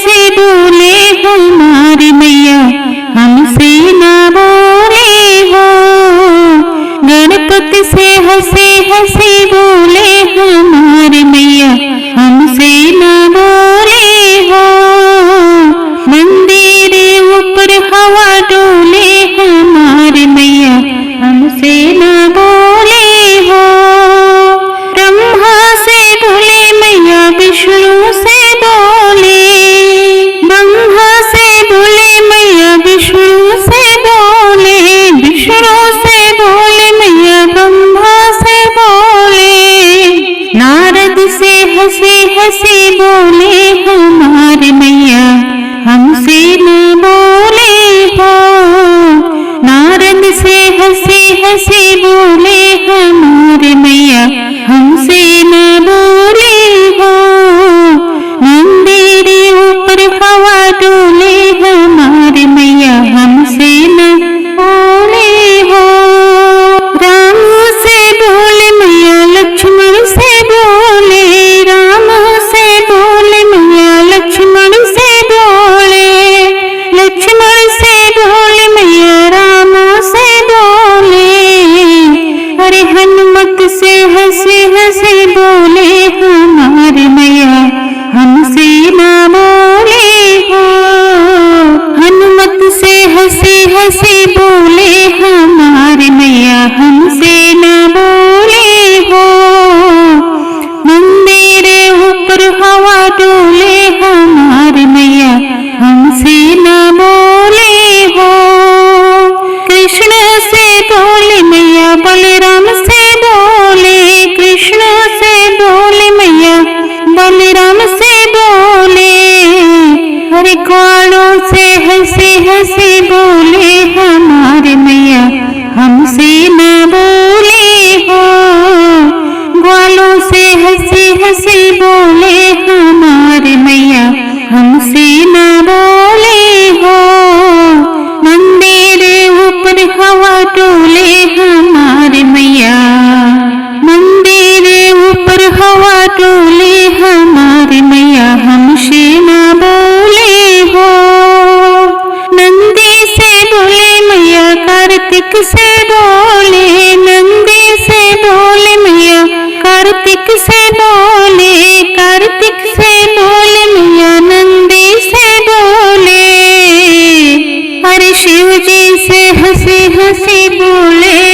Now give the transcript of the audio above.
हंसी बोले हमारी मैया हमसे ना बोले हो। गणपति से हंसी बोले हमारी मैया हमसे ना बोले हो। मंदिर ऊपर हवा डोले हमारी मैया हमसे ना बोले हो। ब्रह्मा से बोले मैया विष्णु से बोले, ब्रह्मा से बोले मैया विष्णु से बोले, विष्णु से बोले मैया ब्रह्मा से बोले। नारद से हंसी बोले हमारी मैया हमसे न बोले हो। नारद से हंसी बोले हमारी मैया हमसे न बोले हो। मंदिर ऊपर हवा डोले हमारी मैया हमसे न बोले हो। राम से बोले मैया लक्ष्मण से बोले, राम से बोले मैया लक्ष्मण से बोले, लक्ष्मण से बोले मैया राम से बोले। अरे हनुमत से हंसी बोले हमारी मैया हमसे ना बोले हो। हनुमत से हंसी बोले हमारी मैया हमसे ना बोले हो। मंदिर ऊपर हवा डोले हमारी मैया हमसे ना बोले हो। कृष्ण से बोले मैया बलराम से बोले, कृष्ण से बोले मैया बलराम से बोले। हरे ग्वालों से हंसी बोले हमारे मैया हमसे ना बोले हो। ग्वालों से हंसी बोले हमारे मैया हमसे ना बोले हो। मंदिर ऊपर हवा डोले हमारे मैया, मंदिर ऊपर हवा डोले हमारे मैया हमसे ना बोले हो। नंदी से बोले मैया कार्तिक से बोले, नंदी से बोले मैया कार्तिक से बोले, कार्तिक से बोले मैया नंदी से बोले। अरे शिव जी से हंसी बोले